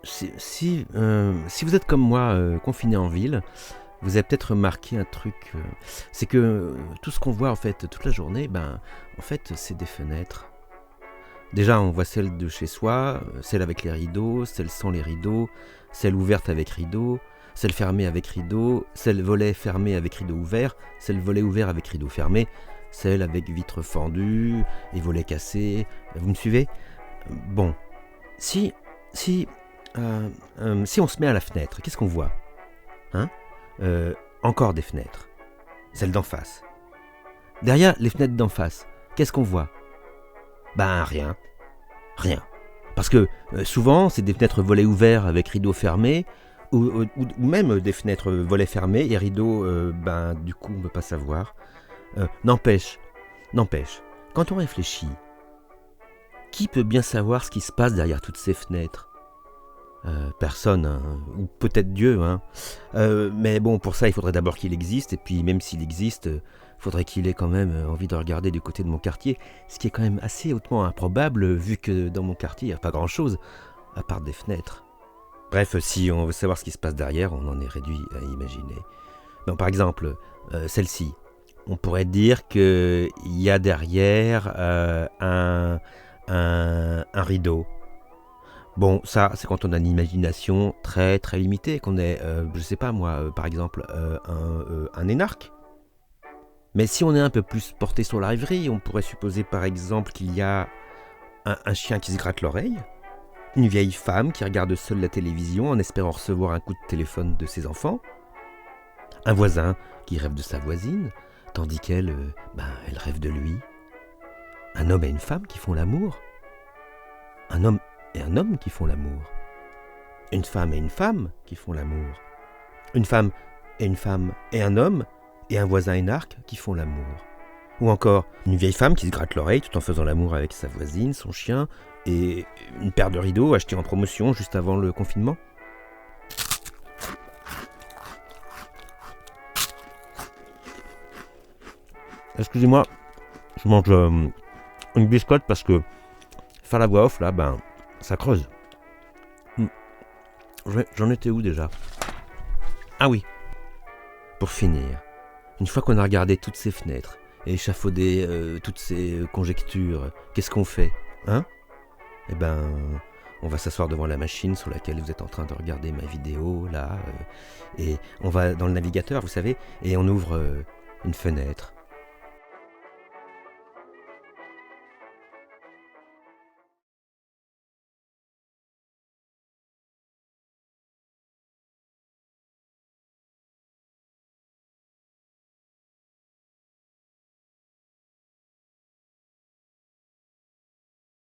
Si vous êtes comme moi, confiné en ville, vous avez peut-être remarqué un truc, c'est que tout ce qu'on voit en fait toute la journée, en fait c'est des fenêtres. Déjà on voit celle de chez soi, celle avec les rideaux, celle sans les rideaux, celle ouverte avec rideau, celle fermée avec rideau, celle volet fermé avec rideau ouvert, celle volet ouvert avec rideau fermé, celle avec vitre fendue et volet cassé. Vous me suivez? Bon, si, si, si on se met à la fenêtre, qu'est-ce qu'on voit? Hein? Encore des fenêtres. Celles d'en face. Derrière les fenêtres d'en face, qu'est-ce qu'on voit? Rien. Rien. Parce que souvent, c'est des fenêtres volets ouverts avec rideaux fermés, ou même des fenêtres volets fermés et rideaux, du coup, on ne peut pas savoir. N'empêche, quand on réfléchit, qui peut bien savoir ce qui se passe derrière toutes ces fenêtres? Personne, hein, ou peut-être Dieu, hein. Mais bon, pour ça, il faudrait d'abord qu'il existe, et puis même s'il existe, il faudrait qu'il ait quand même envie de regarder du côté de mon quartier, ce qui est quand même assez hautement improbable, vu que dans mon quartier, il n'y a pas grand-chose, à part des fenêtres. Bref, si on veut savoir ce qui se passe derrière, on en est réduit à imaginer. Donc, par exemple, celle-ci, on pourrait dire qu'il y a derrière un rideau. Bon, ça, c'est quand on a une imagination très très limitée, qu'on est, je sais pas moi, par exemple, un énarque. Mais si on est un peu plus porté sur la rêverie, on pourrait supposer par exemple qu'il y a un chien qui se gratte l'oreille, une vieille femme qui regarde seule la télévision en espérant recevoir un coup de téléphone de ses enfants, un voisin qui rêve de sa voisine, tandis qu'elle, elle rêve de lui, un homme et une femme qui font l'amour, un homme et un homme qui font l'amour, une femme et une femme qui font l'amour, une femme et une femme et un homme et un voisin énarque qui font l'amour. Ou encore une vieille femme qui se gratte l'oreille tout en faisant l'amour avec sa voisine, son chien, et une paire de rideaux achetés en promotion juste avant le confinement. Excusez-moi, je mange une biscotte parce que faire la voix off là, ça creuse. J'en étais où déjà? Ah oui, pour finir, une fois qu'on a regardé toutes ces fenêtres et échafaudé toutes ces conjectures, qu'est-ce qu'on fait? Hein? On va s'asseoir devant la machine sur laquelle vous êtes en train de regarder ma vidéo, là, et on va dans le navigateur, vous savez, et on ouvre une fenêtre.